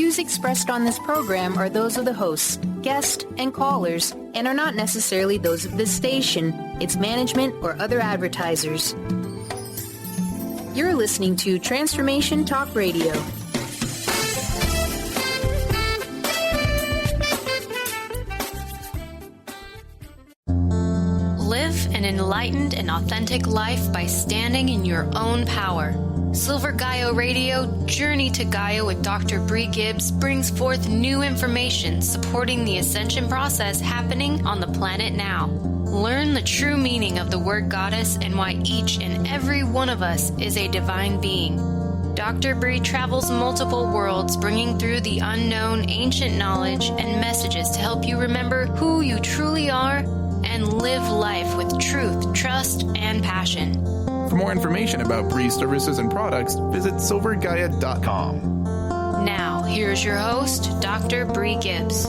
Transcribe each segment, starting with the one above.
views expressed on this program are those of the hosts, guests, and callers, and are not necessarily those of this station, its management, or other advertisers. You're listening to Transformation Talk Radio. Live an enlightened and authentic life by standing in your own power. Silver Gaia Radio Journey to Gaia with Dr. Brie Gibbs brings forth new information supporting the ascension process happening on the planet now. Learn the true meaning of the word goddess and why each and every one of us is a divine being. Dr. Brie travels multiple worlds, bringing through the unknown ancient knowledge and messages to help you remember who you truly are and live life with truth, trust, and passion. For more information about Brie's services and products, visit silver-gaia.com. Now, here's your host, Dr. Brie Gibbs.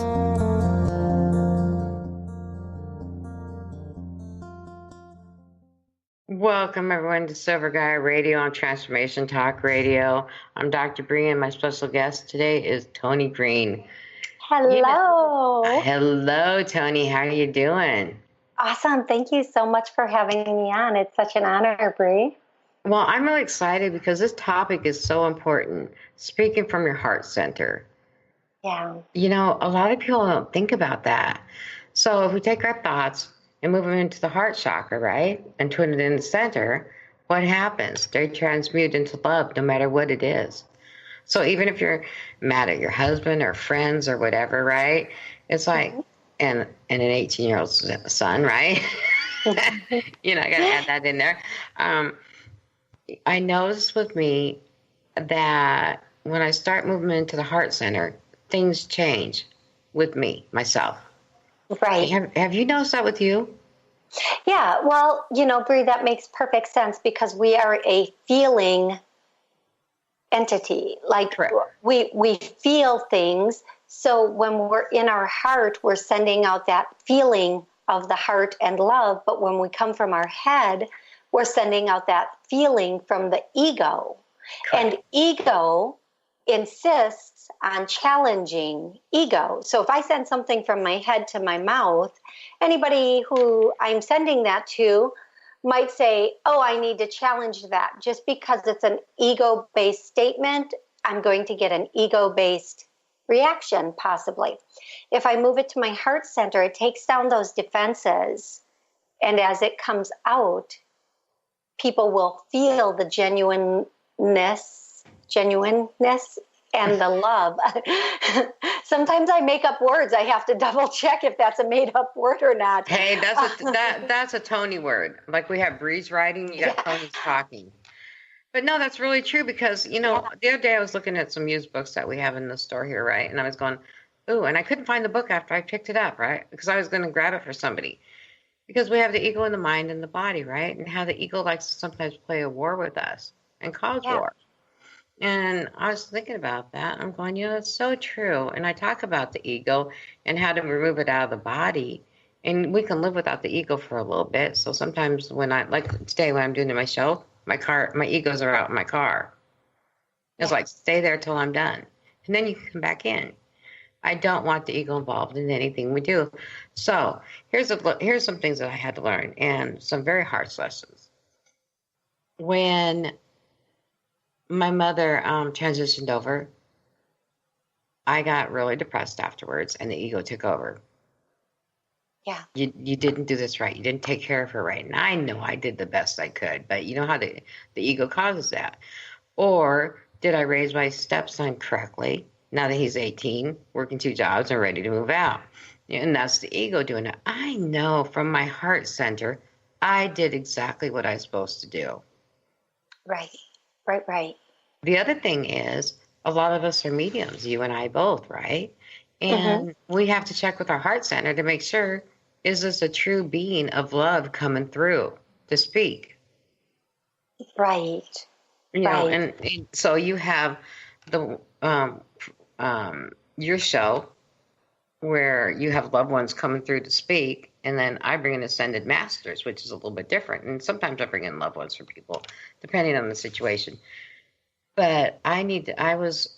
Welcome, everyone, to Silver Gaia Radio on Transformation Talk Radio. I'm Dr. Brie, and my special guest today is Toni Green. Hello. Hello, Toni. How are you doing? Awesome. Thank you so much for having me on. It's such an honor, Brie. Well, I'm really excited because this topic is so important. Speaking from your heart center. Yeah. You know, a lot of people don't think about that. So if we take our thoughts and move them into the heart chakra, right, and put it in the center, what happens? They transmute into love, no matter what it is. So even if you're mad at your husband or friends or whatever, right, it's like, and an 18-year-old son, right? You know, I got to add that in there. I noticed with me that when I start moving into the heart center, things change with me, myself. Right. Have you noticed that with you? Yeah. Well, you know, Brie, that makes perfect sense because we are a feeling entity. Like we feel things. So when we're in our heart, we're sending out that feeling of the heart and love. But when we come from our head, we're sending out that feeling from the ego. Correct. And ego insists on challenging ego. So if I send something from my head to my mouth, anybody who I'm sending that to might say, oh, I need to challenge that. Just because it's an ego-based statement, I'm going to get an ego-based reaction, possibly. If I move it to my heart center, it takes down those defenses. And as it comes out, people will feel the genuineness and the love. Sometimes I make up words. I have to double check if that's a made up word or not. Hey, that's a Toni word. Like we have Brie's writing, you got Toni's talking. But no, that's really true because, you know, the other day I was looking at some used books that we have in the store here, right? And I was going, ooh, and I couldn't find the book after I picked it up, right? Because I was going to grab it for somebody. Because we have the ego in the mind and the body, right? And how the ego likes to sometimes play a war with us and cause war. And I was thinking about that. I'm going, you know, that's so true. And I talk about the ego and how to remove it out of the body. And we can live without the ego for a little bit. So sometimes when like today when I'm doing my show, my egos are out in my car. It's like, stay there till I'm done. And then you can come back in. I don't want the ego involved in anything we do. So here's some things that I had to learn and some very harsh lessons. When my mother transitioned over, I got really depressed afterwards and the ego took over. Yeah. You didn't do this right. You didn't take care of her right. And I know I did the best I could, but you know how the ego causes that. Or did I raise my stepson correctly? Now that he's 18, working 2 jobs and ready to move out. And that's the ego doing it. I know from my heart center, I did exactly what I was supposed to do. Right. The other thing is, a lot of us are mediums, you and I both, right? And we have to check with our heart center to make sure, is this a true being of love coming through to speak? Right. You know, and so you have the your show where you have loved ones coming through to speak, and then I bring in ascended masters, which is a little bit different. And sometimes I bring in loved ones for people, depending on the situation. But I was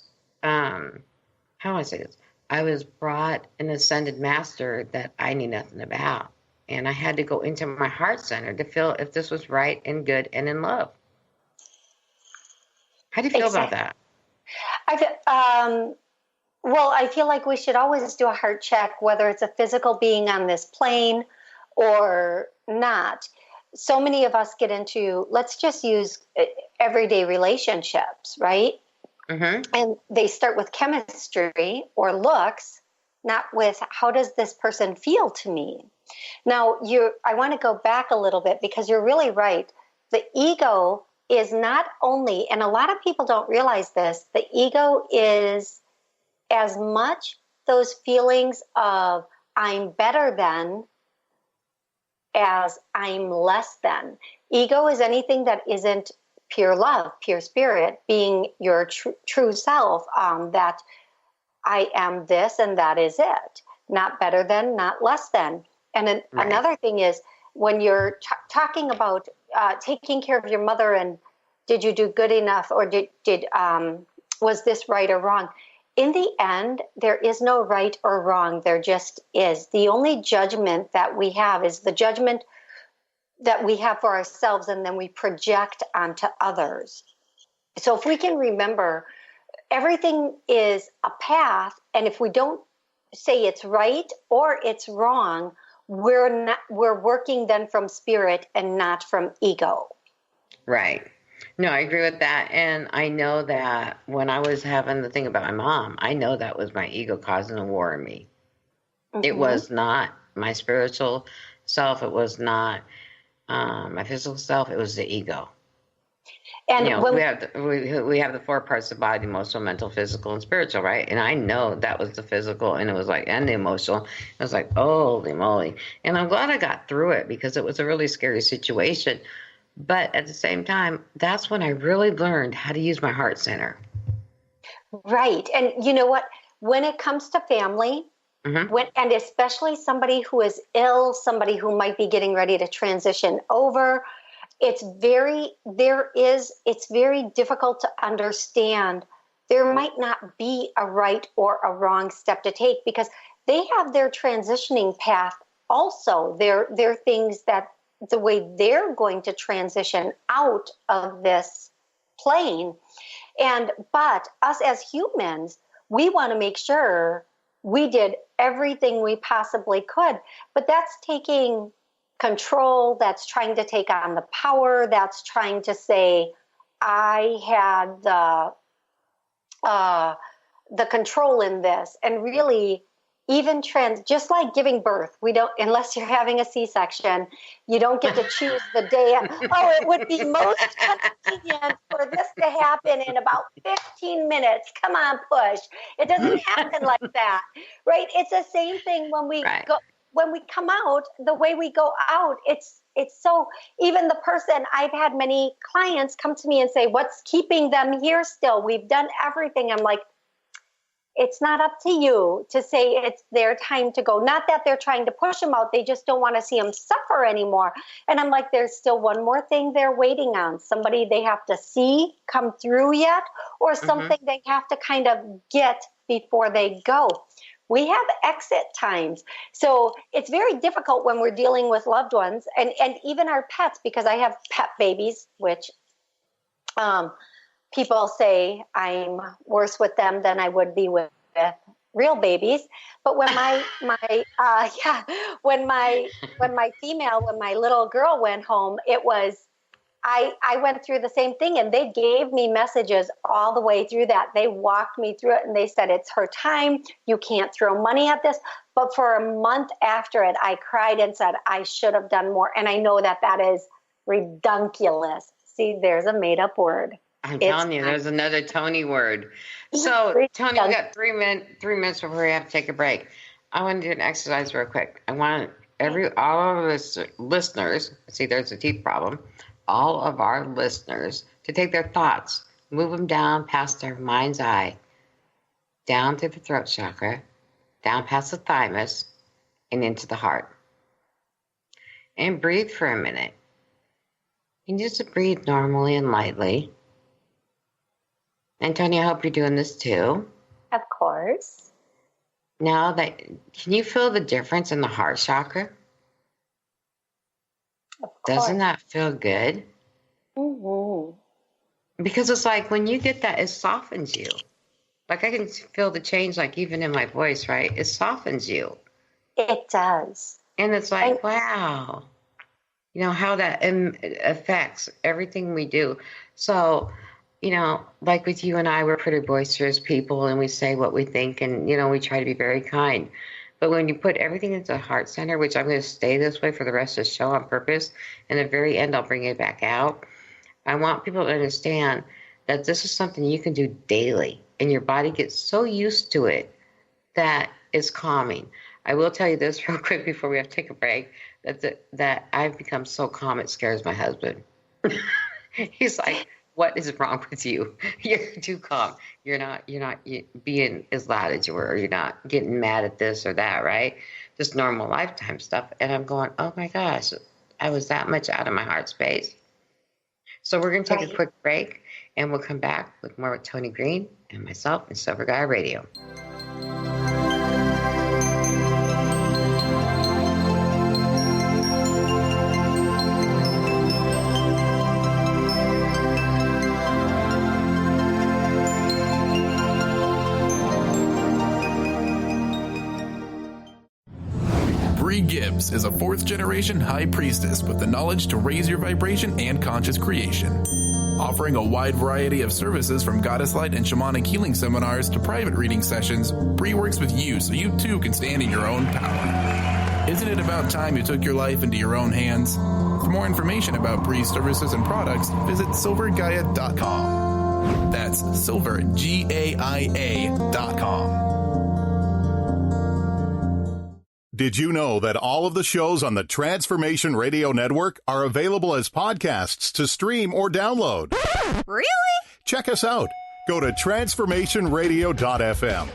how do I say this? I was brought an ascended master that I knew nothing about. And I had to go into my heart center to feel if this was right and good and in love. How do you feel about that? I feel like we should always do a heart check, whether it's a physical being on this plane or not. So many of us get into, let's just use everyday relationships, right? Mm-hmm. And they start with chemistry or looks, not with how does this person feel to me? Now, I want to go back a little bit because you're really right. The ego is not only, and a lot of people don't realize this, the ego is as much those feelings of I'm better than as I'm less than. Ego is anything that isn't pure love, pure spirit, being your true self, that I am this and that is it. Not better than, not less than. And another thing is when you're talking about taking care of your mother and did you do good enough or did was this right or wrong? In the end, there is no right or wrong. There just is. The only judgment that we have is the judgment that we have for ourselves and then we project onto others. So if we can remember, everything is a path, and if we don't say it's right or it's wrong, we're working then from spirit and not from ego. Right. No, I agree with that. And I know that when I was having the thing about my mom, I know that was my ego causing a war in me. Mm-hmm. It was not my spiritual self. It was not my physical self. It was the ego. And we have the 4 parts of the body: emotional, mental, physical, and spiritual, right? And I know that was the physical, and it was like, and the emotional. I was like, holy moly! And I'm glad I got through it because it was a really scary situation. But at the same time, that's when I really learned how to use my heart center. Right, and you know what? When it comes to family, mm-hmm. And especially somebody who is ill, somebody who might be getting ready to transition over. It's very difficult to understand. There might not be a right or a wrong step to take because they have their transitioning path also. They're things that the way they're going to transition out of this plane. But us as humans, we want to make sure we did everything we possibly could. But that's taking control, that's trying to take on the power, that's trying to say, I had the control in this. And really, even just like giving birth, we don't, unless you're having a C-section, you don't get to choose the day. It would be most convenient for this to happen in about 15 minutes. Come on, push. It doesn't happen like that, right? It's the same thing when we go. When we come out, the way we go out, it's so, even the person, I've had many clients come to me and say, what's keeping them here still? We've done everything. I'm like, it's not up to you to say it's their time to go. Not that they're trying to push them out. They just don't want to see them suffer anymore. And I'm like, there's still one more thing they're waiting on. Somebody they have to see come through yet, or something mm-hmm. they have to kind of get before they go. We have exit times. So it's very difficult when we're dealing with loved ones and even our pets, because I have pet babies, which people say I'm worse with them than I would be with real babies. But when my little girl went home, it was, I went through the same thing, and they gave me messages all the way through that. They walked me through it, and they said, it's her time. You can't throw money at this. But for a month after it, I cried and said, I should have done more. And I know that is redunculous. See, there's a made-up word. I'm telling you, there's another Toni word. So, Toni, we got 3 minutes before we have to take a break. I want to do an exercise real quick. I want all of us listeners, see, there's a teeth problem, all of our listeners to take their thoughts, move them down past their mind's eye, down through the throat chakra, down past the thymus, and into the heart. And breathe for a minute. You need to breathe normally and lightly. And Toni, I hope you're doing this too. Of course. Now can you feel the difference in the heart chakra? Of course. Doesn't that feel good? Mm-hmm. Because it's like when you get that, it softens you. Like I can feel the change, like even in my voice, right? It softens you. It does. And it's like, wow, how that affects everything we do. So, like with you and I, we're pretty boisterous people and we say what we think and, we try to be very kind. But when you put everything into the heart center, which I'm going to stay this way for the rest of the show on purpose, and at the very end, I'll bring it back out. I want people to understand that this is something you can do daily, and your body gets so used to it that it's calming. I will tell you this real quick before we have to take a break, that I've become so calm it scares my husband. He's like, what is wrong with you? You're too calm. You're not being as loud as you were. Or you're not getting mad at this or that, right? Just normal lifetime stuff. And I'm going, oh my gosh, I was that much out of my heart space. So we're going to take a quick break, and we'll come back with more with Toni Green and myself and Silver Gaia Radio. Brie Gibbs is a fourth-generation high priestess with the knowledge to raise your vibration and conscious creation. Offering a wide variety of services from goddess light and shamanic healing seminars to private reading sessions, Brie works with you so you too can stand in your own power. Isn't it about time you took your life into your own hands? For more information about Brie's services and products, visit silver-gaia.com. That's silver-gaia.com. Did you know that all of the shows on the Transformation Radio Network are available as podcasts to stream or download? Really? Check us out. Go to transformationradio.fm.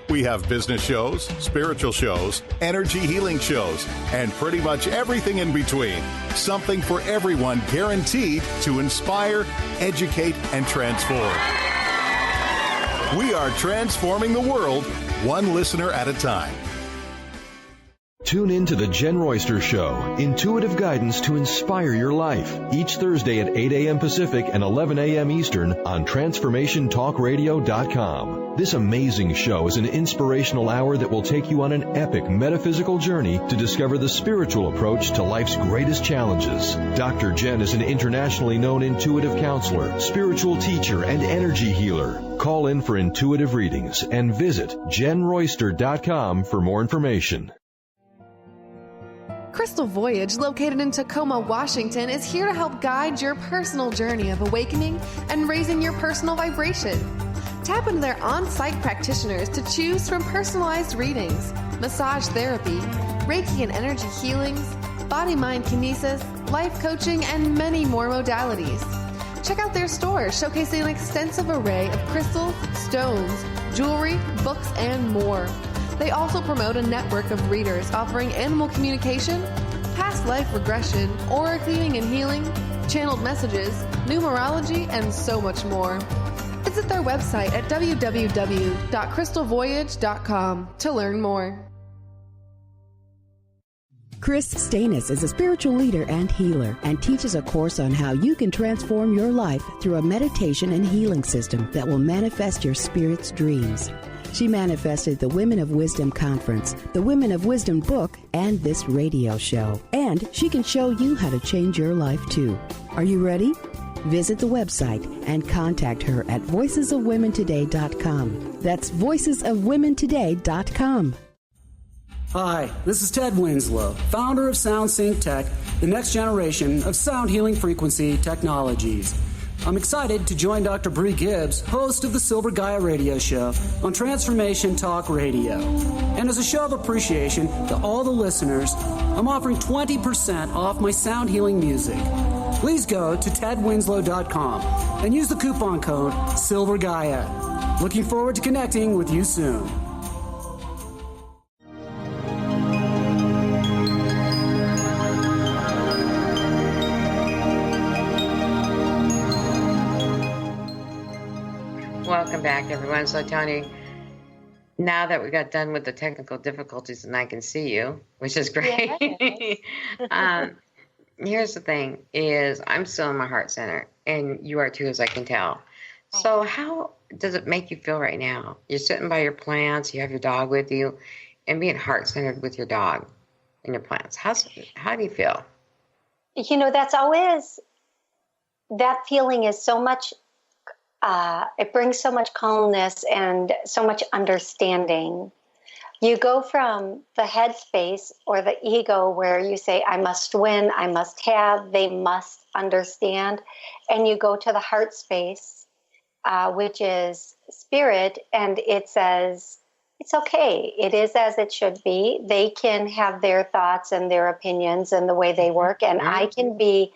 We have business shows, spiritual shows, energy healing shows, and pretty much everything in between. Something for everyone, guaranteed to inspire, educate, and transform. We are transforming the world, one listener at a time. Tune in to The Jen Royster Show, intuitive guidance to inspire your life, each Thursday at 8 a.m. Pacific and 11 a.m. Eastern on TransformationTalkRadio.com. This amazing show is an inspirational hour that will take you on an epic metaphysical journey to discover the spiritual approach to life's greatest challenges. Dr. Jen is an internationally known intuitive counselor, spiritual teacher, and energy healer. Call in for intuitive readings and visit JenRoyster.com for more information. Crystal Voyage, located in Tacoma, Washington, is here to help guide your personal journey of awakening and raising your personal vibration. Tap into their on-site practitioners to choose from personalized readings, massage therapy, Reiki and energy healings, body-mind kinesis, life coaching, and many more modalities. Check out their store, showcasing an extensive array of crystals, stones, jewelry, books, and more. They also promote a network of readers offering animal communication, past life regression, aura cleaning and healing, channeled messages, numerology, and so much more. Visit their website at www.crystalvoyage.com to learn more. Chris Stanis is a spiritual leader and healer and teaches a course on how you can transform your life through a meditation and healing system that will manifest your spirit's dreams. She manifested the Women of Wisdom Conference, the Women of Wisdom book, and this radio show. And she can show you how to change your life too. Are you ready? Visit the website and contact her at voicesofwomentoday.com. That's voicesofwomentoday.com. Hi, this is Ted Winslow, founder of SoundSync Tech, the next generation of sound healing frequency technologies. I'm excited to join Dr. Brie Gibbs, host of the Silver Gaia Radio Show on Transformation Talk Radio. And as a show of appreciation to all the listeners, I'm offering 20% off my sound healing music. Please go to tedwinslow.com and use the coupon code SilverGaia. Looking forward to connecting with you soon. Welcome back, everyone. So, Toni, now that we got done with the technical difficulties and I can see you, which is great. Yes. Here's the thing is I'm still in my heart center, and you are too, as I can tell. So how does it make you feel right now? You're sitting by your plants, you have your dog with you, and being heart-centered with your dog and your plants. How do you feel? You know, that's always, that feeling is so much, it brings so much calmness and so much understanding. You go from the head space or the ego where you say, I must win, I must have, they must understand. And you go to the heart space, which is spirit, and it says, it's okay. It is as it should be. They can have their thoughts and their opinions and the way they work, and I can be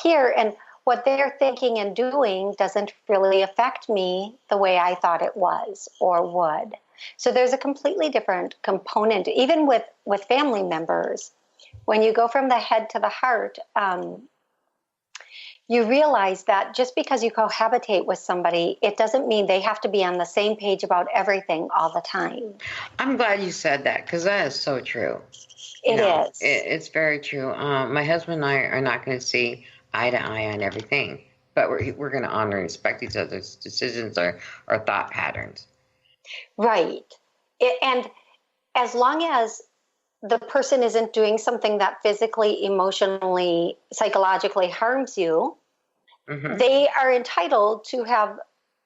here. And what they're thinking and doing doesn't really affect me the way I thought it was or would. So there's a completely different component, even with family members. When you go from the head to the heart, you realize that just because you cohabitate with somebody, it doesn't mean they have to be on the same page about everything all the time. I'm glad you said that, because that is so true. It is. It's very true. My husband and I are not going to see eye to eye on everything, but we're going to honor and respect each other's decisions or thought patterns. Right. And as long as the person isn't doing something that physically, emotionally, psychologically harms you, they are entitled to have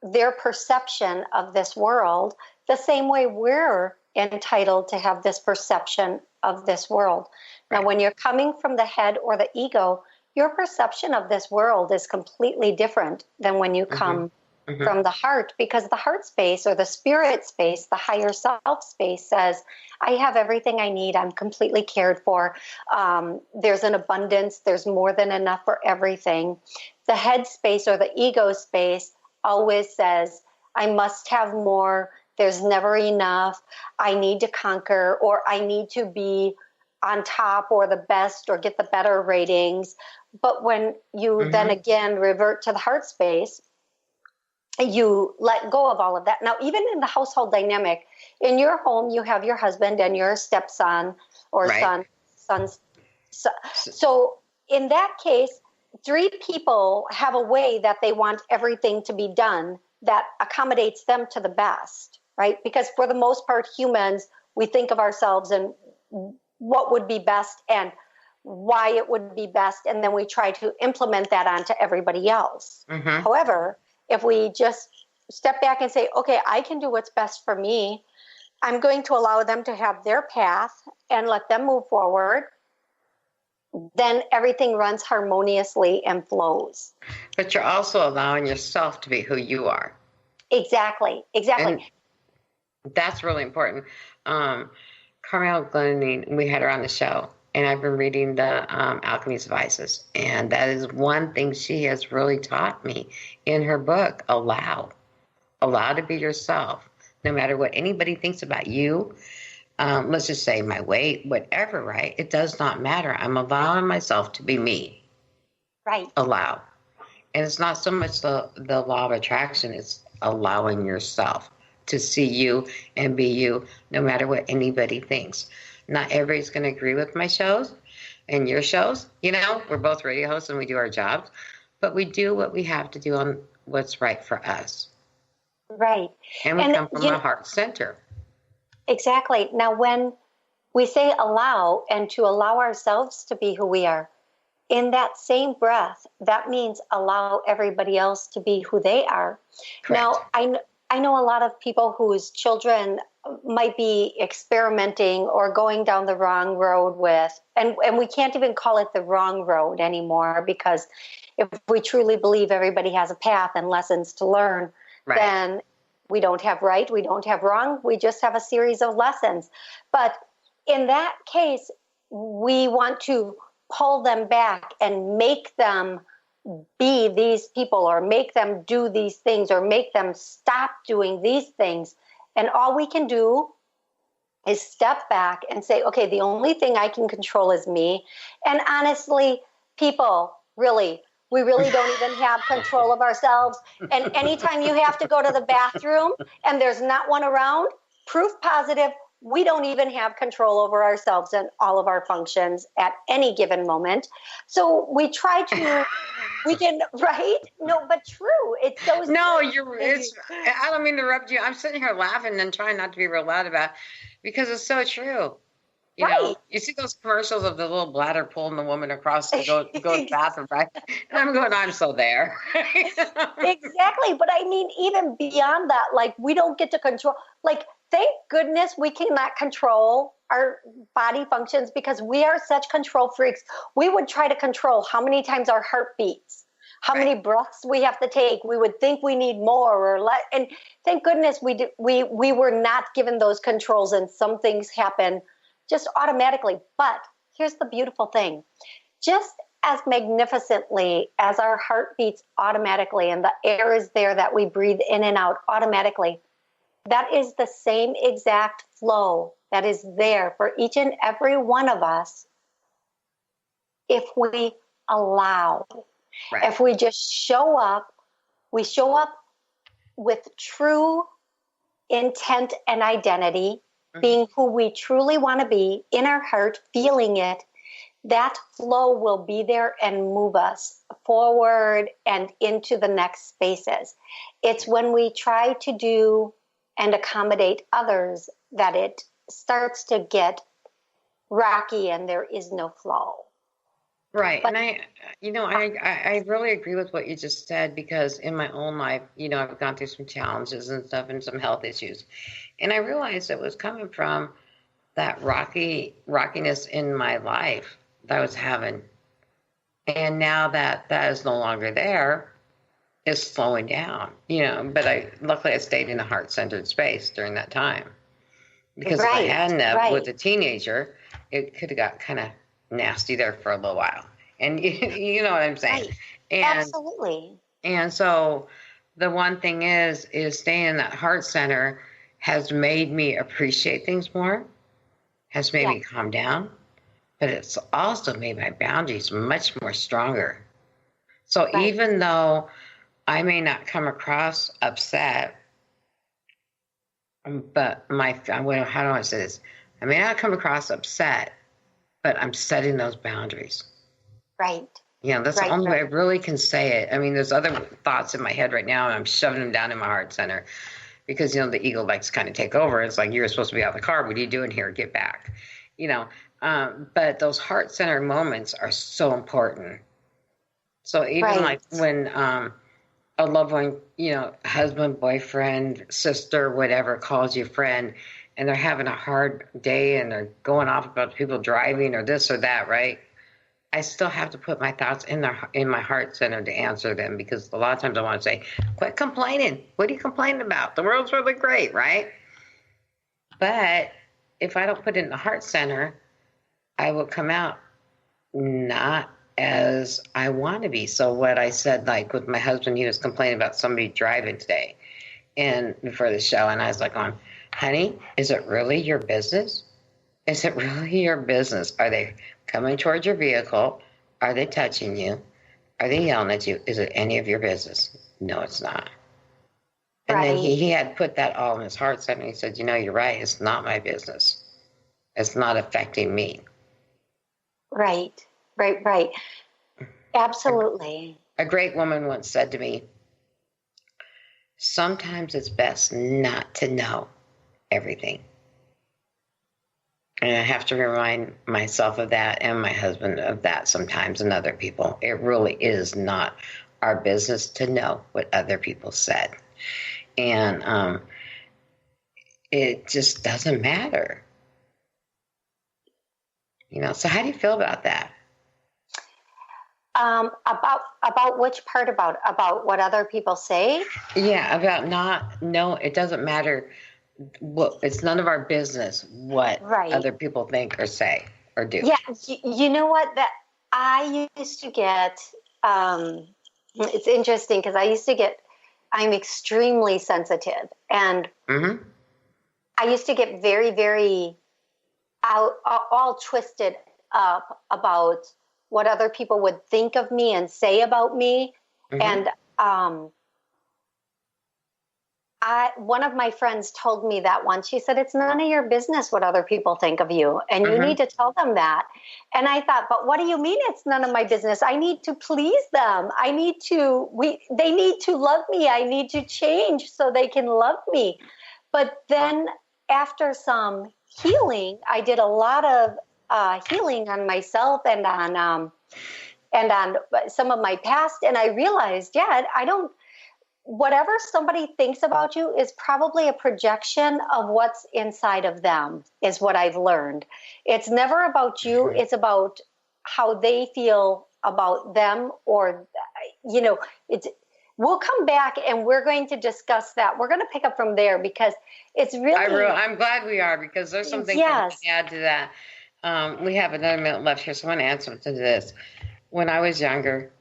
their perception of this world the same way we're entitled to have this perception of this world. Right. Now, when you're coming from the head or the ego, your perception of this world is completely different than when you come from the heart, because the heart space or the spirit space, the higher self space says, I have everything I need. I'm completely cared for. There's an abundance. There's more than enough for everything. The head space or the ego space always says, I must have more. There's never enough. I need to conquer, or I need to be on top or the best or get the better ratings. But when you then again revert to the heart space, you let go of all of that. Now, even in the household dynamic, in your home, you have your husband and your stepson or sons. So in that case, three people have a way that they want everything to be done that accommodates them to the best, right? Because for the most part, humans, we think of ourselves and what would be best and why it would be best, and then we try to implement that onto everybody else. However, if we just step back and say, okay, I can do what's best for me, I'm going to allow them to have their path and let them move forward, then everything runs harmoniously and flows. But you're also allowing yourself to be who you are. Exactly. And that's really important. Carmel Glennon, we had her on the show, and I've been reading the Alchemy's Vices, and that is one thing she has really taught me in her book. Allow to be yourself, no matter what anybody thinks about you. Let's just say my weight, whatever, right? It does not matter. I'm allowing myself to be me. Right. Allow. And it's not so much the law of attraction, it's allowing yourself to see you and be you, no matter what anybody thinks. Not everybody's going to agree with my shows and your shows. You know, we're both radio hosts and we do our jobs, but we do what we have to do on what's right for us. Right. And we come from a heart center. Exactly. Now, when we say allow and to allow ourselves to be who we are, in that same breath, that means allow everybody else to be who they are. Correct. Now, I know a lot of people whose children might be experimenting or going down the wrong road with, and we can't even call it the wrong road anymore, because if we truly believe everybody has a path and lessons to learn, then we don't have right, we don't have wrong, we just have a series of lessons. But in that case, we want to pull them back and make them be these people, or make them do these things, or make them stop doing these things. And all we can do is step back and say, okay, the only thing I can control is me. And honestly, people, we really don't even have control of ourselves. And anytime you have to go to the bathroom and there's not one around, proof positive. We don't even have control over ourselves and all of our functions at any given moment. So we try to, we can, right? No, but true. It's so. No, I don't mean to interrupt you. I'm sitting here laughing and trying not to be real loud about it because it's so true. You know, you see those commercials of the little bladder pulling the woman across to go to the bathroom, right? And I'm going, I'm so there. Exactly. But I mean, even beyond that, like we don't get to control, like, thank goodness we cannot control our body functions because we are such control freaks. We would try to control how many times our heart beats, how many breaths we have to take. We would think we need more or less. And thank goodness we were not given those controls, and some things happen just automatically. But here's the beautiful thing. Just as magnificently as our heart beats automatically and the air is there that we breathe in and out automatically, that is the same exact flow that is there for each and every one of us if we allow. Right. If we just show up, we show up with true intent and identity, being who we truly want to be in our heart, feeling it, that flow will be there and move us forward and into the next spaces. It's when we try to do and accommodate others that it starts to get rocky and there is no flow. Right. But, and I really agree with what you just said, because in my own life, I've gone through some challenges and stuff and some health issues. And I realized it was coming from that rockiness in my life that I was having. And now that is no longer there, it's slowing down, but luckily I stayed in a heart-centered space during that time. Because if I hadn't with a teenager, it could have got kind of nasty there for a little while. And you know what I'm saying? Right. And, absolutely. And so the one thing is staying in that heart center has made me appreciate things more, has made me calm down, but it's also made my boundaries much more stronger. So even though I may not come across upset, but how do I say this? I may not come across upset, but I'm setting those boundaries. Right. That's the only way I really can say it. I mean, there's other thoughts in my head right now, and I'm shoving them down in my heart center because, the ego likes to kind of take over. It's like, you're supposed to be out of the car. What are you doing here? Get back. But those heart center moments are so important. So even like when a loved one, husband, boyfriend, sister, whatever, calls you friend, and they're having a hard day and they're going off about people driving or this or that, right? I still have to put my thoughts in my heart center to answer them, because a lot of times I want to say, quit complaining. What are you complaining about? The world's really great, right? But if I don't put it in the heart center, I will come out not as I want to be. So what I said, like with my husband, he was complaining about somebody driving today and before the show, and I was like, honey, is it really your business? Is it really your business? Are they coming towards your vehicle? Are they touching you? Are they yelling at you? Is it any of your business? No, it's not. And then he had put that all in his heart center, and he said, you're right. It's not my business. It's not affecting me. Right. Absolutely. A great woman once said to me, sometimes it's best not to know everything. And I have to remind myself of that and my husband of that sometimes, and other people. It really is not our business to know what other people said. And it just doesn't matter. So how do you feel about that? About which part about what other people say? Yeah, about it doesn't matter. It's none of our business what other people think or say or do. Yeah, you know what? That I used to get. It's interesting because I used to get. I'm extremely sensitive, and I used to get very, very all twisted up about what other people would think of me and say about me, and one of my friends told me that once. She said, it's none of your business what other people think of you, and you need to tell them that. And I thought, but what do you mean it's none of my business? I need to please them. They need to love me. I need to change so they can love me. But then after some healing, I did a lot of healing on myself and on some of my past, and I realized, whatever somebody thinks about you is probably a projection of what's inside of them, is what I've learned. It's never about you. It's about how they feel about them, or, we'll come back and we're going to discuss that. We're going to pick up from there because it's really... I'm glad we are, because there's something to add to that. We have another minute left here, so I want to answer to this. When I was younger,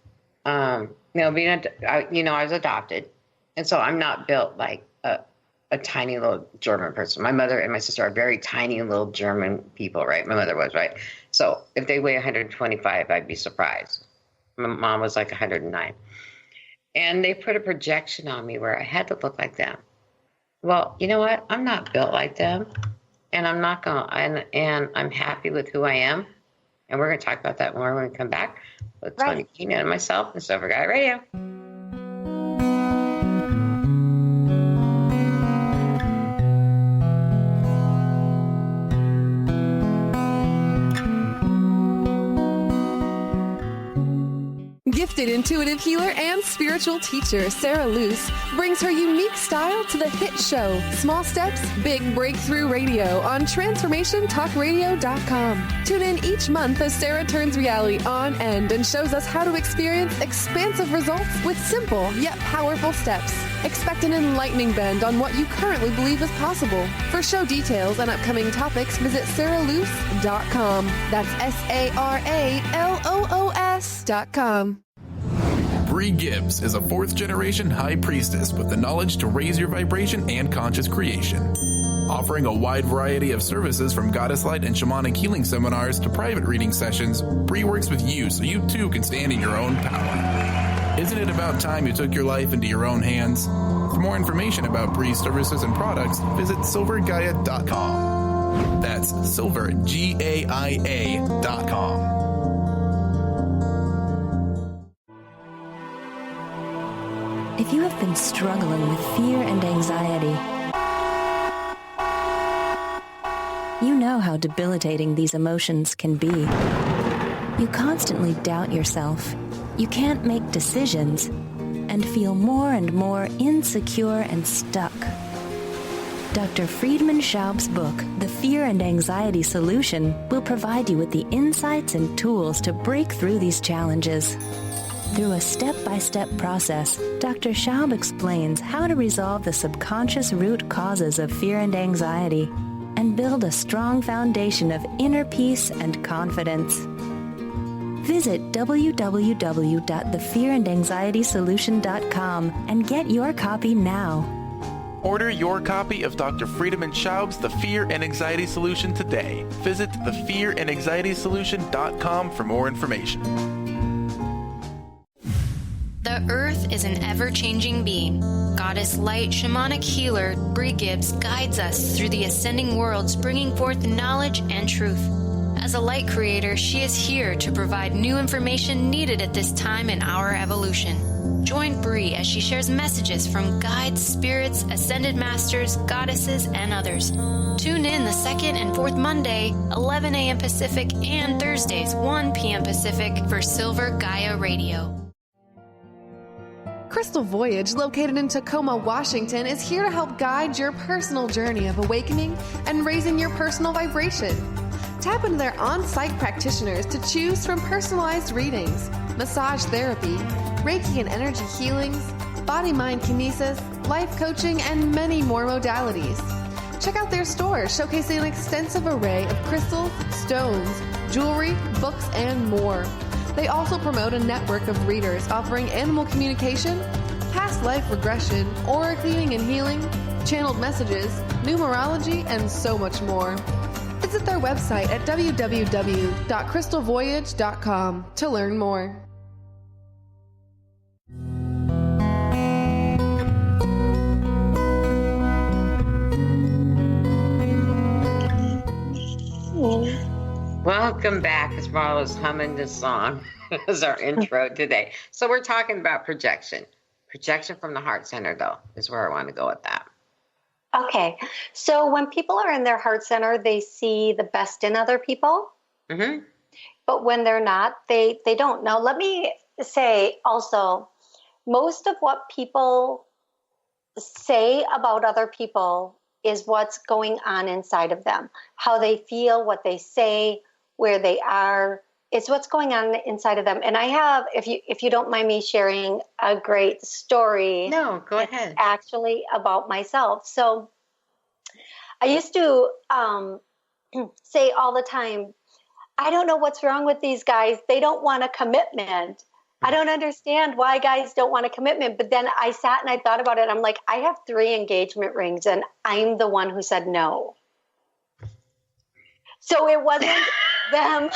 I was adopted. And so I'm not built like a tiny little German person. My mother and my sister are very tiny little German people, right? My mother was, right? So if they weigh 125, I'd be surprised. My mom was like 109. And they put a projection on me where I had to look like them. Well, you know what? I'm not built like them. And I'm not going to, and I'm happy with who I am. And we're going to talk about that more when we come back with Toni Green and myself and Silver Gaia Radio. Gifted intuitive healer and spiritual teacher Sarah Luce brings her unique style to the hit show Small Steps, Big Breakthrough Radio on TransformationTalkRadio.com. Tune in each month as Sarah turns reality on end and shows us how to experience expansive results with simple yet powerful steps. Expect an enlightening bend on what you currently believe is possible. For show details and upcoming topics, visit sarahluce.com. That's SARALOOS.com. Brie Gibbs is a fourth-generation high priestess with the knowledge to raise your vibration and conscious creation. Offering a wide variety of services from goddess light and shamanic healing seminars to private reading sessions, Brie works with you so you too can stand in your own power. Isn't it about time you took your life into your own hands? For more information about Brie's services and products, visit silver-gaia.com. That's silver-gaia.com. If you have been struggling with fear and anxiety, you know how debilitating these emotions can be. You constantly doubt yourself, you can't make decisions, and feel more and more insecure and stuck. Dr. Friedemann Schaub's book, The Fear and Anxiety Solution, will provide you with the insights and tools to break through these challenges. Through a step-by-step process, Dr. Schaub explains how to resolve the subconscious root causes of fear and anxiety and build a strong foundation of inner peace and confidence. Visit www.thefearandanxietysolution.com and get your copy now. Order your copy of Dr. Friedemann Schaub's The Fear and Anxiety Solution today. Visit thefearandanxietysolution.com for more information. The Earth is an ever-changing being. Goddess light shamanic healer Brie Gibbs guides us through the ascending worlds, bringing forth knowledge and truth. As a light creator, she is here to provide new information needed at this time in our evolution. Join Brie as she shares messages from guides, spirits, ascended masters, goddesses, and others. Tune in the second and fourth Monday, 11 a.m. Pacific, and Thursdays, 1 p.m. Pacific for Silver Gaia Radio. Crystal Voyage, located in Tacoma, Washington, is here to help guide your personal journey of awakening and raising your personal vibration. Tap into their on-site practitioners to choose from personalized readings, massage therapy, Reiki and energy healings, body-mind kinesis, life coaching, and many more modalities. Check out their store, showcasing an extensive array of crystals, stones, jewelry, books, and more. They also promote a network of readers offering animal communication, past life regression, aura cleaning and healing, channeled messages, numerology, and so much more. Visit their website at www.crystalvoyage.com to learn more. Welcome back. As Marla's humming this song as our intro today. So we're talking about projection. Projection from the heart center, though, is where I want to go with that. Okay. So when people are in their heart center, they see the best in other people. Mm-hmm. But when they're not, they don't. Now, let me say also, most of what people say about other people is what's going on inside of them. How they feel, what they say, where they are. It's what's going on inside of them. And I have, if you don't mind me sharing a great story. No, go ahead. Actually about myself. So I used to say all the time, I don't know what's wrong with these guys. They don't want a commitment. I don't understand why guys don't want a commitment. But then I sat and I thought about it. I'm like, I have 3 engagement rings and I'm the one who said no. So it wasn't them.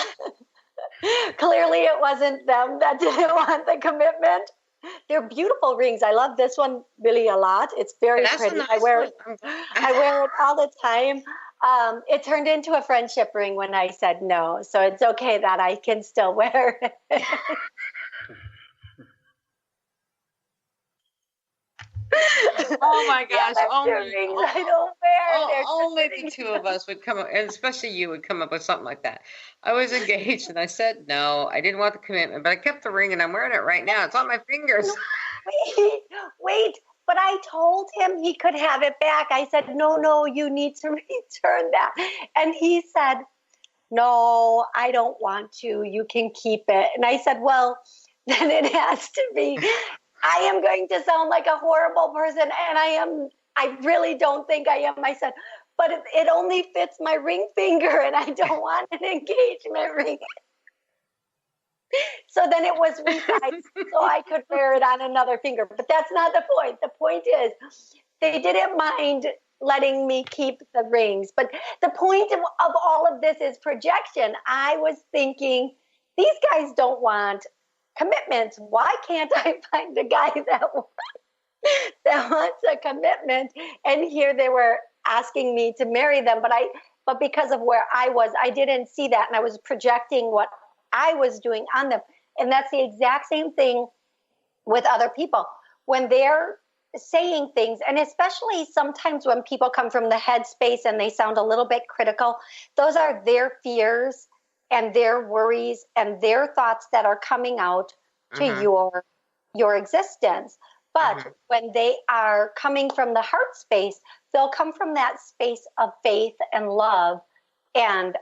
Clearly it wasn't them that didn't want the commitment. They're beautiful rings. I love this one really a lot. It's very pretty. Nice I wear it all the time. It turned into a friendship ring when I said no. So it's okay that I can still wear it. Oh my gosh! Rings I don't wear. Only the 2 of us would come up, and especially you would come up with something like that. I was engaged, and I said no. I didn't want the commitment, but I kept the ring, and I'm wearing it right now. It's on my fingers. Wait! But I told him he could have it back. I said, no, you need to return that, and he said, no, I don't want to. You can keep it. And I said, well, then it has to be. I am going to sound like a horrible person, and I really don't think I am. I said, but it only fits my ring finger, and I don't want an engagement ring. So then it was resized so I could wear it on another finger. But that's not the point. The point is they didn't mind letting me keep the rings. But the point of all of this is projection. I was thinking, these guys don't want commitments. Why can't I find a guy that wants a commitment? And here they were asking me to marry them, but because of where I was, I didn't see that, and I was projecting what I was doing on them. And that's the exact same thing with other people when they're saying things, and especially sometimes when people come from the head space and they sound a little bit critical. Those are their fears and their worries and their thoughts that are coming out to your existence. But when they are coming from the heart space, they'll come from that space of faith and love and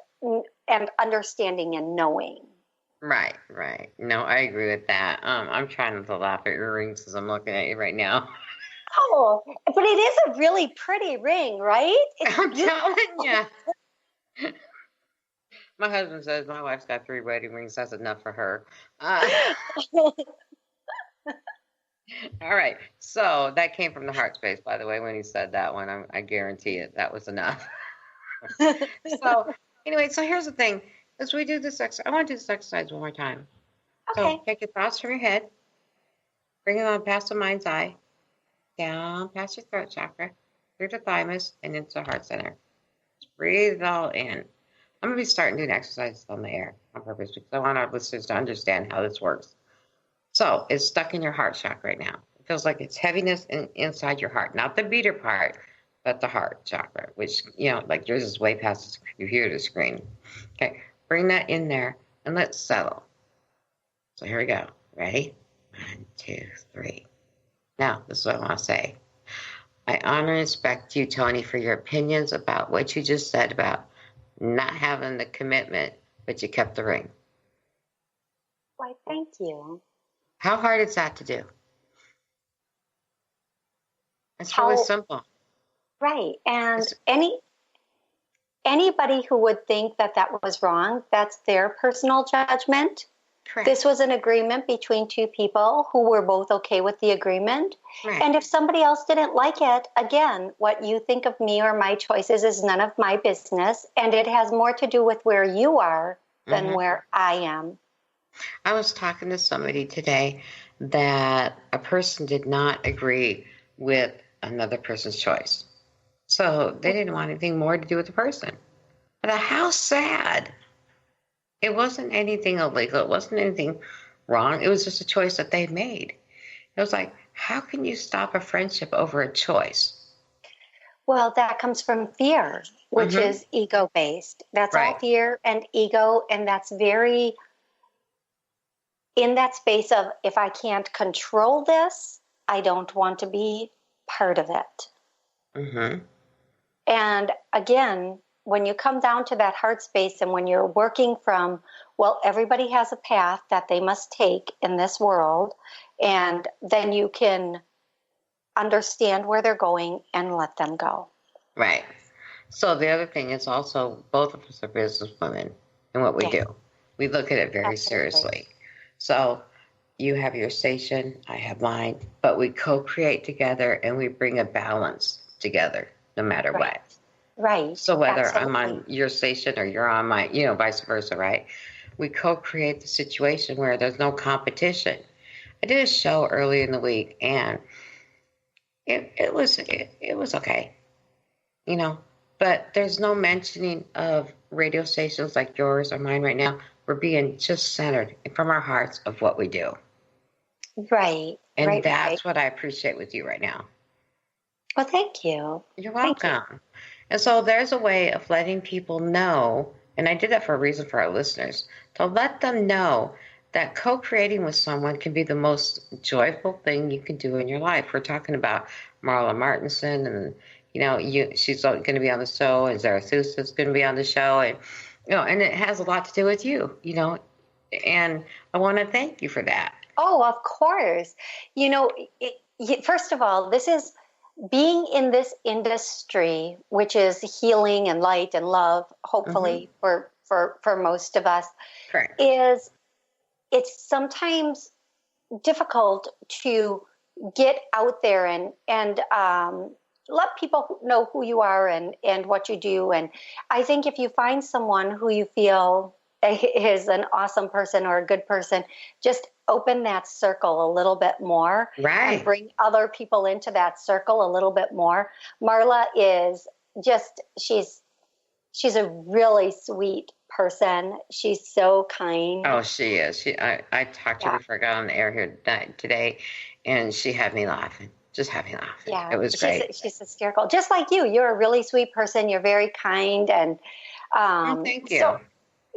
understanding and knowing. Right. No, I agree with that. I'm trying not to laugh at your rings as I'm looking at you right now. Oh, but it is a really pretty ring, right? I'm telling you. My husband says my wife's got 3 wedding rings. That's enough for her. All right. So that came from the heart space, by the way, when he said that one. I guarantee it. That was enough. So anyway, so here's the thing. As we do this exercise, I want to do this exercise one more time. Okay. So take your thoughts from your head, bring them on past the mind's eye, down past your throat chakra, through the thymus, and into the heart center. Just breathe it all in. I'm going to be starting doing exercises on the air on purpose because I want our listeners to understand how this works. So it's stuck in your heart chakra right now. It feels like it's heaviness inside your heart, not the beater part, but the heart chakra, which, like yours is way past the computer screen. Okay, bring that in there and let's settle. So here we go. Ready? 1, 2, 3. Now, this is what I want to say. I honor and respect you, Toni, for your opinions about what you just said about not having the commitment, but you kept the ring. Why, thank you. How hard is that to do? It's really simple. Right. And anybody who would think that was wrong, that's their personal judgment. Correct. This was an agreement between 2 people who were both okay with the agreement. Right. And if somebody else didn't like it, again, what you think of me or my choices is none of my business. And it has more to do with where you are than where I am. I was talking to somebody today that a person did not agree with another person's choice. So they didn't want anything more to do with the person. But how sad. It wasn't anything illegal. It wasn't anything wrong. It was just a choice that they made. It was like, how can you stop a friendship over a choice? Well, that comes from fear, which is ego-based. That's all fear and ego, and that's very in that space of, if I can't control this, I don't want to be part of it. And again, when you come down to that heart space and when you're working from, well, everybody has a path that they must take in this world, and then you can understand where they're going and let them go. Right. So the other thing is also, both of us are business women in what we do. We look at it very seriously. So you have your station, I have mine, but we co-create together and we bring a balance together no matter what. Right. So whether I'm on your station or you're on my, vice versa, right? We co-create the situation where there's no competition. I did a show early in the week, and it was okay, but there's no mentioning of radio stations like yours or mine right now. We're being just centered from our hearts of what we do. Right. And that's what I appreciate with you right now. Well, thank you. You're welcome. And so there's a way of letting people know, and I did that for a reason for our listeners, to let them know that co-creating with someone can be the most joyful thing you can do in your life. We're talking about Marla Martinson, and she's going to be on the show, and Zarathustra's going to be on the show, and and it has a lot to do with you, and I want to thank you for that. Oh, of course. First of all, this is being in this industry, which is healing and light and love, hopefully for most of us. Correct. It's sometimes difficult to get out there and let people know who you are and what you do. And I think if you find someone who you feel is an awesome person or a good person, just open that circle a little bit more, and bring other people into that circle a little bit more. Marla is just, she's a really sweet person. She's so kind. Oh, she is. I talked to her before I got on the air here today, and she had me laughing. Just had me laughing. Yeah, it was great. She's hysterical. Just like you. You're a really sweet person. You're very kind. And thank you. So,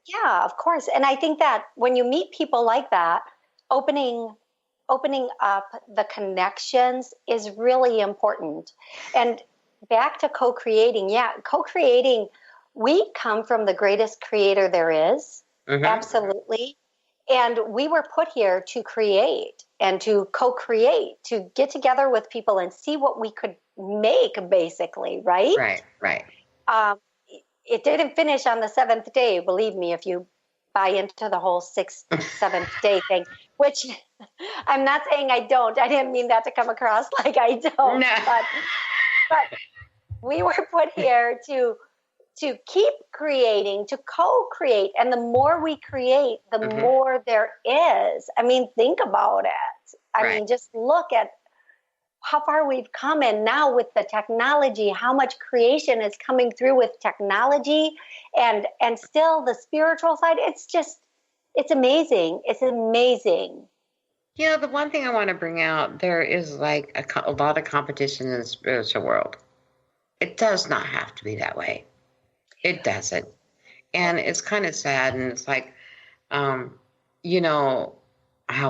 yeah, of course. And I think that when you meet people like that, opening up the connections is really important. And back to co-creating. Yeah, co-creating, we come from the greatest creator there is. Absolutely. And we were put here to create and to co-create, to get together with people and see what we could make, basically, right? Right. It didn't finish on the seventh day, believe me, if you buy into the whole seventh day thing, which I'm not saying I don't. I didn't mean that to come across like I don't. No. But we were put here to keep creating, to co-create. And the more we create, the more there is. I mean, think about it. I mean, just look at how far we've come. And now with the technology, how much creation is coming through with technology and still the spiritual side. It's amazing. It's amazing. The one thing I want to bring out, there is like a lot of competition in the spiritual world. It does not have to be that way. It doesn't. And it's kind of sad. And it's like, how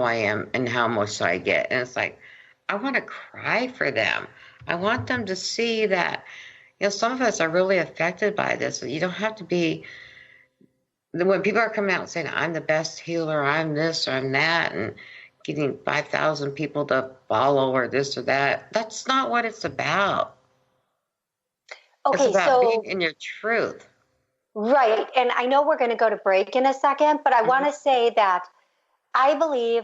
I am and how emotional I get. And it's like, I want to cry for them. I want them to see that, some of us are really affected by this. You don't have to be, when people are coming out and saying, I'm the best healer, I'm this or I'm that, and getting 5,000 people to follow or this or that, that's not what it's about. Okay, it's about being in your truth. Right. And I know we're going to go to break in a second, but I want to say that I believe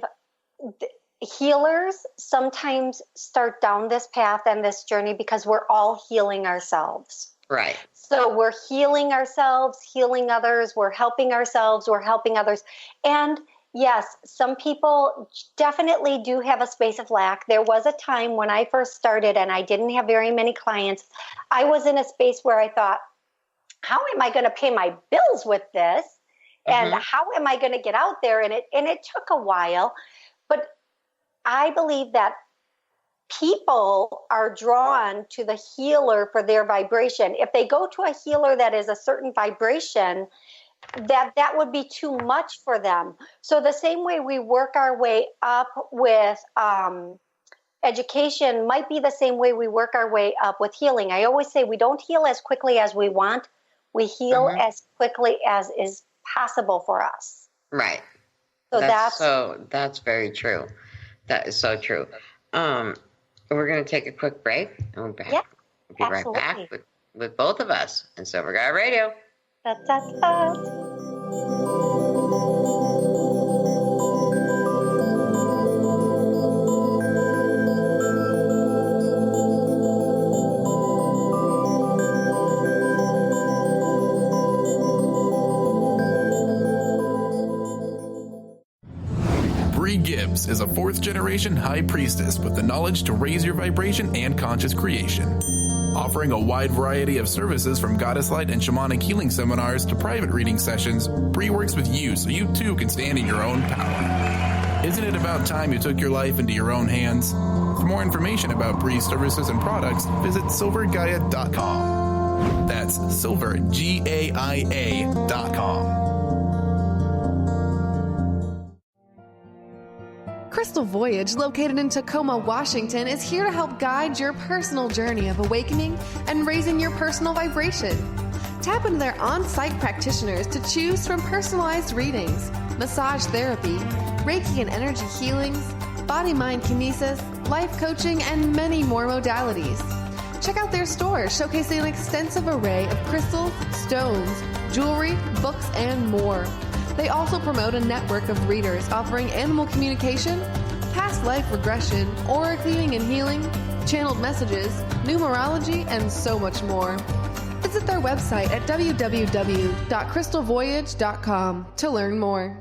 healers sometimes start down this path and this journey because we're all healing ourselves. Right. So we're healing ourselves, healing others, we're helping ourselves, we're helping others. And yes, some people definitely do have a space of lack. There was a time when I first started and I didn't have very many clients. I was in a space where I thought, how am I going to pay my bills with this? And how am I going to get out there? And it took a while, but I believe that people are drawn to the healer for their vibration. If they go to a healer that is a certain vibration, that would be too much for them. So the same way we work our way up with education might be the same way we work our way up with healing. I always say we don't heal as quickly as we want. We heal as quickly as is possible for us. Right. So that's very true. That is so true. We're going to take a quick break, and we'll be right back with both of us and Silver Gaia Radio. Brie Gibbs is a fourth-generation high priestess with the knowledge to raise your vibration and conscious creation. Offering a wide variety of services from goddess light and shamanic healing seminars to private reading sessions, Brie works with you so you too can stand in your own power. Isn't it about time you took your life into your own hands? For more information about Brie's services and products, visit silver-gaia.com. That's silver-gaia.com. Crystal Voyage, located in Tacoma, Washington, is here to help guide your personal journey of awakening and raising your personal vibration. Tap into their on-site practitioners to choose from personalized readings, massage therapy, Reiki and energy healings, body-mind kinesis, life coaching, and many more modalities. Check out their store, showcasing an extensive array of crystals, stones, jewelry, books, and more. They also promote a network of readers offering animal communication, past life regression, aura cleaning and healing, channeled messages, numerology, and so much more. Visit their website at www.crystalvoyage.com to learn more.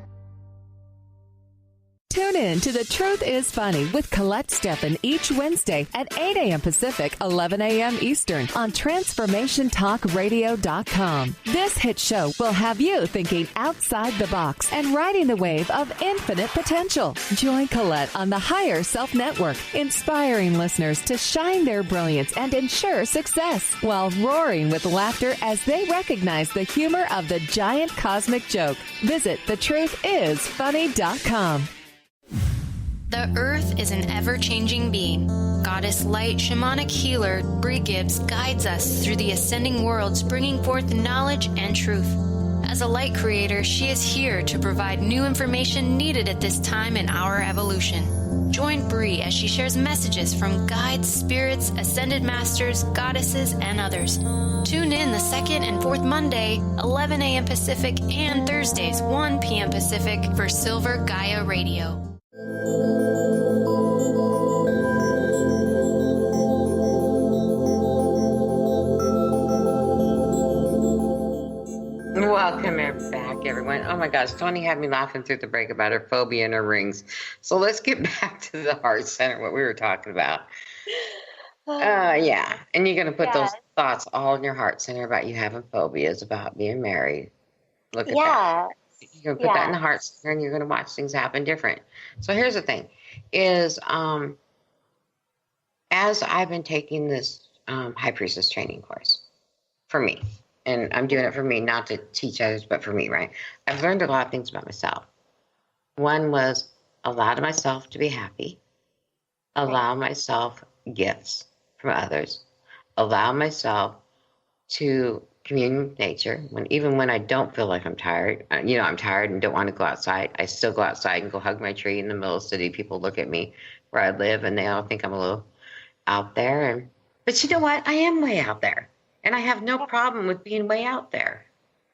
Tune in to The Truth is Funny with Colette Steffen each Wednesday at 8 a.m. Pacific, 11 a.m. Eastern on TransformationTalkRadio.com. This hit show will have you thinking outside the box and riding the wave of infinite potential. Join Colette on the Higher Self Network, inspiring listeners to shine their brilliance and ensure success while roaring with laughter as they recognize the humor of the giant cosmic joke. Visit thetruthisfunny.com. The Earth is an ever-changing being. Goddess Light Shamanic Healer Brie Gibbs guides us through the ascending worlds, bringing forth knowledge and truth. As a light creator, she is here to provide new information needed at this time in our evolution. Join Brie as she shares messages from guides, spirits, ascended masters, goddesses, and others. Tune in the second and fourth Monday, 11 a.m. Pacific, and Thursdays, 1 p.m. Pacific for Silver Gaia Radio. Welcome back, everyone. Oh my gosh, Toni had me laughing through the break about her phobia and her rings. So let's get back to the heart center, what we were talking about. Yeah, and you're going to put those thoughts all in your heart center about you having phobias, about being married. Look at that. You're going to put that in the heart center, and you're going to watch things happen different. So here's the thing, is as I've been taking this High Priestess training course, for me, and I'm doing it for me, not to teach others, but for me, right? I've learned a lot of things about myself. One was allow myself to be happy, allow myself gifts from others, allow myself to commune with nature. Even when I don't feel like I'm tired, I'm tired and don't want to go outside, I still go outside and go hug my tree in the middle of the city. People look at me where I live and they all think I'm a little out there. But you know what? I am way out there. And I have no problem with being way out there.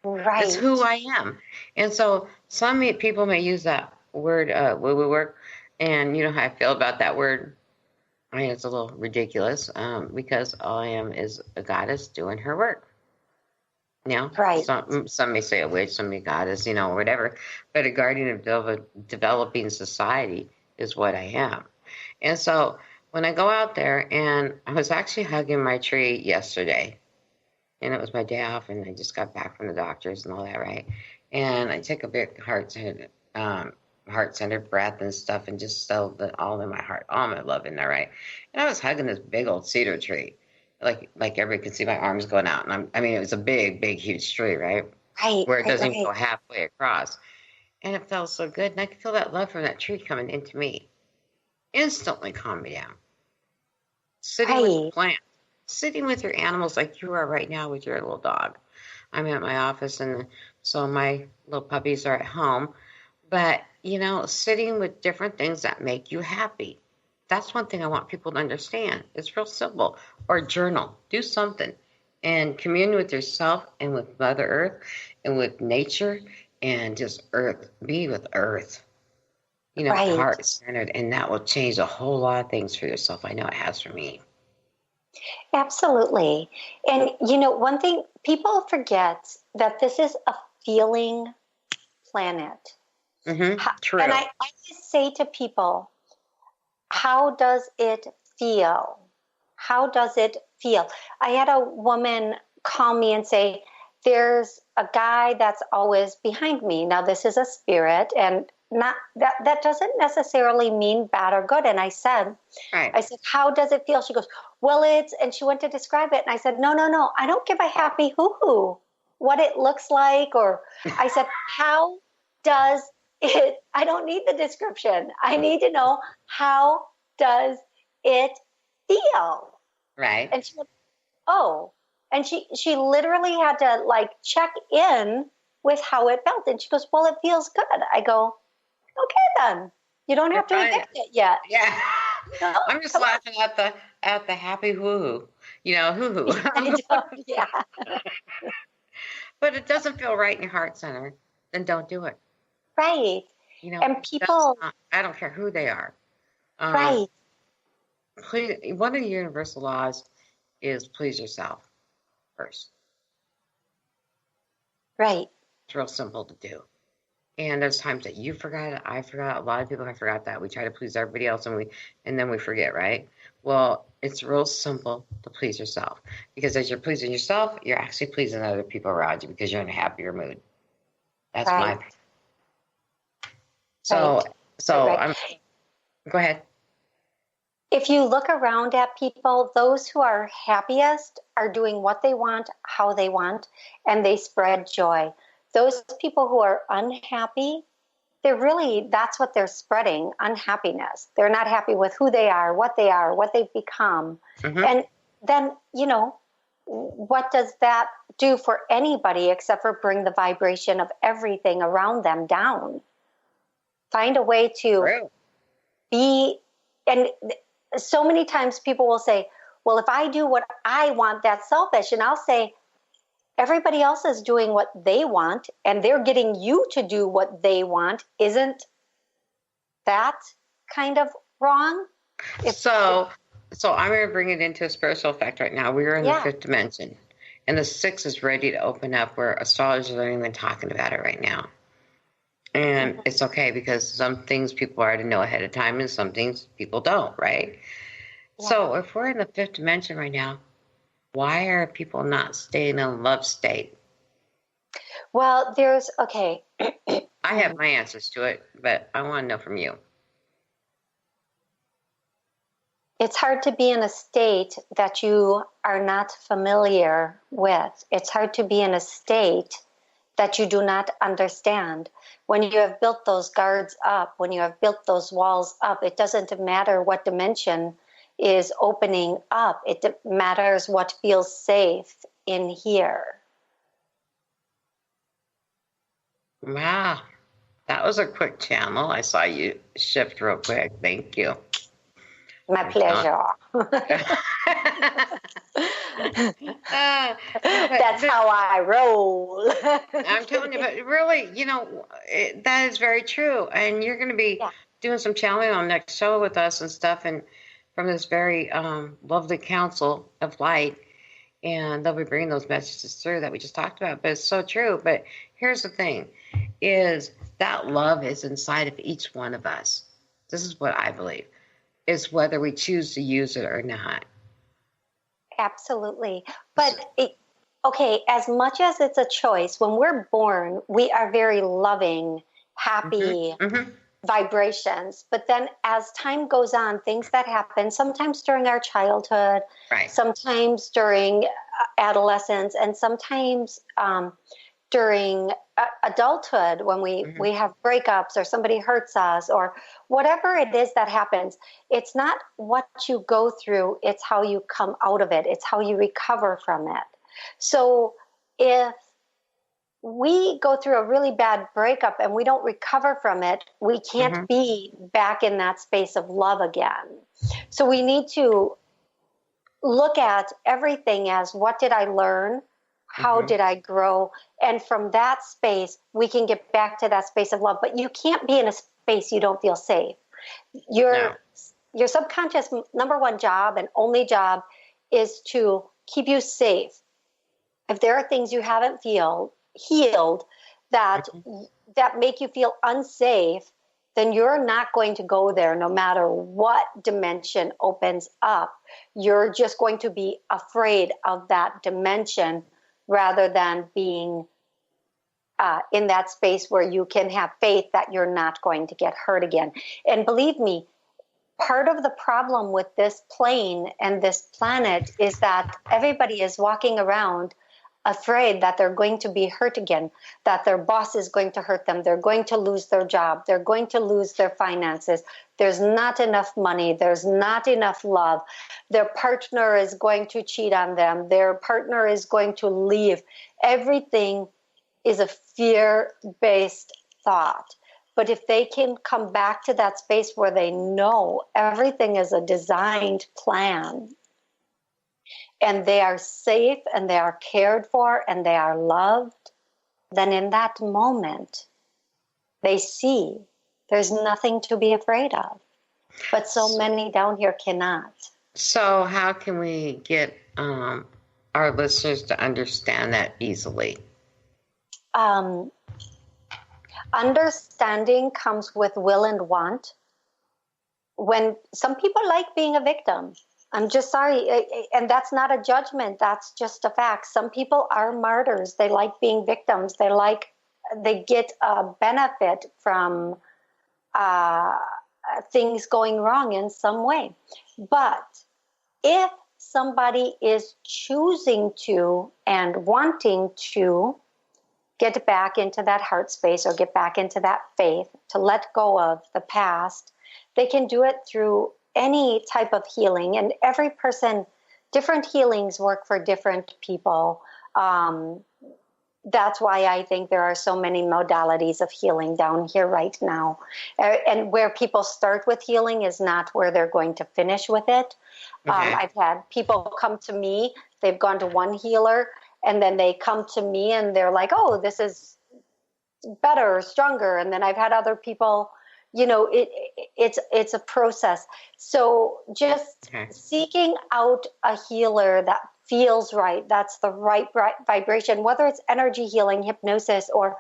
Right. That's who I am. And so some people may use that word, woo-woo word, and you know how I feel about that word. I mean, it's a little ridiculous because all I am is a goddess doing her work. Right. Some may say a witch, some may goddess, or whatever. But a guardian of a developing society is what I am. And so when I go out there, and I was actually hugging my tree yesterday, and it was my day off, and I just got back from the doctors and all that, right? And I took a big heart-centered breath and stuff and just settled it all in my heart, all my love in there, right? And I was hugging this big old cedar tree. Like everybody can see my arms going out. And it was a big, big, huge tree, right? Right. Where it doesn't go halfway across. And it felt so good. And I could feel that love from that tree coming into me. Instantly calmed me down. Sitting with the plant. Sitting with your animals like you are right now with your little dog. I'm at my office, and so my little puppies are at home. But, sitting with different things that make you happy. That's one thing I want people to understand. It's real simple. Or journal. Do something. And commune with yourself and with Mother Earth and with nature and just Earth. Be with Earth. Heart-centered. And that will change a whole lot of things for yourself. I know it has for me. Absolutely. And, one thing, people forget that this is a feeling planet. Mm-hmm. True. And I just say to people, how does it feel? How does it feel? I had a woman call me and say, there's a guy that's always behind me. Now, this is a spirit, and not that doesn't necessarily mean bad or good. And I said, how does it feel? She goes, well, and she went to describe it. And I said, no, I don't give a happy hoo-hoo what it looks like. Or I said, how does it, I don't need the description. I need to know, how does it feel? Right. And she went, oh, and she literally had to check in with how it felt. And she goes, well, it feels good. I go, okay, then you don't have to admit it yet. Yeah. I'm just laughing at the happy hoo-hoo, hoo-hoo. Yeah. But it doesn't feel right in your heart center, then don't do it. Right. And people, I don't care who they are. Right. One of the universal laws is please yourself first. Right. It's real simple to do. And there's times that you forgot it, I forgot, a lot of people have forgot that. We try to please everybody else and then we forget, right? Well, it's real simple to please yourself. Because as you're pleasing yourself, you're actually pleasing other people around you because you're in a happier mood. That's my opinion. So go ahead. If you look around at people, those who are happiest are doing what they want, how they want, and they spread joy. Those people who are unhappy, that's what they're spreading, unhappiness. They're not happy with who they are, what they've become. Mm-hmm. And then, what does that do for anybody except for bring the vibration of everything around them down? Find a way to be, and so many times people will say, well, if I do what I want, that's selfish. And I'll say, everybody else is doing what they want, and they're getting you to do what they want. Isn't that kind of wrong? So I'm going to bring it into a spiritual effect right now. We're in the fifth dimension, and the sixth is ready to open up where astrologers aren't even talking about it right now. And it's okay because some things people already know ahead of time and some things people don't, right? Yeah. So if we're in the fifth dimension right now, why are people not staying in a love state? Well, I have my answers to it, but I want to know from you. It's hard to be in a state that you are not familiar with. It's hard to be in a state that you do not understand. When you have built those guards up, when you have built those walls up, it doesn't matter what dimension is opening up. It matters what feels safe in here. Wow. That was a quick channel. I saw you shift real quick. Thank you. My pleasure. That's how I roll. I'm telling you, but really, that is very true. And you're going to be doing some channeling on next show with us and stuff, and from this very lovely council of light, and they'll be bringing those messages through that we just talked about. But it's so true. But here's the thing, is that love is inside of each one of us. This is what I believe. It's whether we choose to use it or not. Absolutely. But okay, as much as it's a choice, when we're born, we are very loving, happy vibrations. But then as time goes on, things that happen, sometimes during our childhood, sometimes during adolescence, and sometimes during adulthood, when we have breakups or somebody hurts us or whatever it is that happens, it's not what you go through, it's how you come out of it. It's how you recover from it. So if we go through a really bad breakup and we don't recover from it, we can't be back in that space of love again. So we need to look at everything as, what did I learn? How did I grow? And from that space, we can get back to that space of love. But you can't be in a space you don't feel safe. Your subconscious number one job and only job is to keep you safe. If there are things you haven't healed that make you feel unsafe, then you're not going to go there no matter what dimension opens up. You're just going to be afraid of that dimension rather than being in that space where you can have faith that you're not going to get hurt again. And believe me, part of the problem with this plane and this planet is that everybody is walking around afraid that they're going to be hurt again, that their boss is going to hurt them, they're going to lose their job, they're going to lose their finances, there's not enough money, there's not enough love, their partner is going to cheat on them, their partner is going to leave. Everything is a fear-based thought. But if they can come back to that space where they know everything is a designed plan, and they are safe, and they are cared for, and they are loved, then in that moment, they see there's nothing to be afraid of. But so many down here cannot. So how can we get our listeners to understand that easily? Understanding comes with will and want. When some people like being a victim, I'm just sorry, and that's not a judgment, that's just a fact. Some people are martyrs. They like being victims. They get a benefit from things going wrong in some way. But if somebody is choosing to and wanting to get back into that heart space or get back into that faith, to let go of the past, they can do it through any type of healing. And every person, different healings work for different people. That's why I think there are so many modalities of healing down here right now. And where people start with healing is not where they're going to finish with it. I've had people come to me, they've gone to one healer, and then they come to me and they're like, oh, this is better or stronger. And then I've had other people, it's a process. So just seeking out a healer that feels right, that's the right vibration, whether it's energy healing, hypnosis, or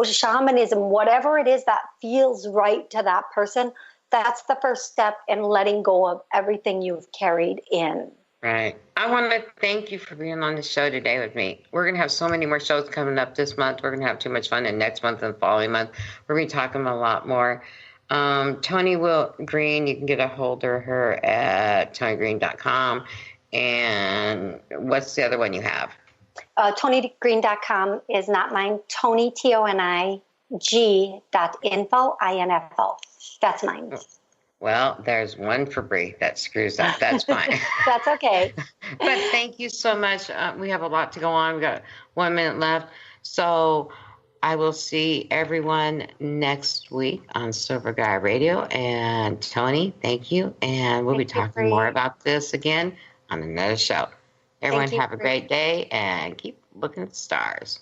shamanism, whatever it is that feels right to that person, that's the first step in letting go of everything you've carried in. Right. I want to thank you for being on the show today with me. We're going to have so many more shows coming up this month. We're going to have too much fun, and next month and the following month, we're going to be talking a lot more. Toni Green, you can get a hold of her at tonigreen.com. And what's the other one you have? ToniGreen.com is not mine. Toni, TONIG.info, INFO. That's mine. Well, there's one for Brie that screws up. That's fine. That's okay. But thank you so much. We have a lot to go on. We've got 1 minute left. So I will see everyone next week on Silver Gaia Radio. And Toni, thank you. And we'll be talking more about this again on another show. Everyone have a great day and keep looking at the stars.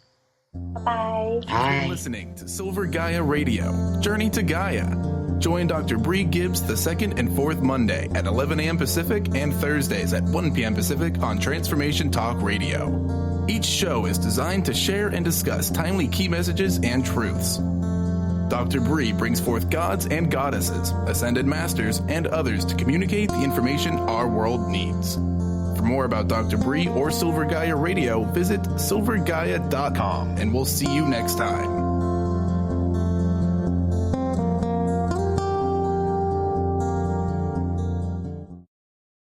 Bye-bye. Bye. You're listening to Silver Gaia Radio, Journey to Gaia. Join Dr. Brie Gibbs the second and fourth Monday at 11 a.m. Pacific and Thursdays at 1 p.m. Pacific on Transformation Talk Radio. Each show is designed to share and discuss timely key messages and truths. Dr. Brie brings forth gods and goddesses, ascended masters, and others to communicate the information our world needs. For more about Dr. Brie or Silver Gaia Radio, visit silver-gaia.com, and we'll see you next time.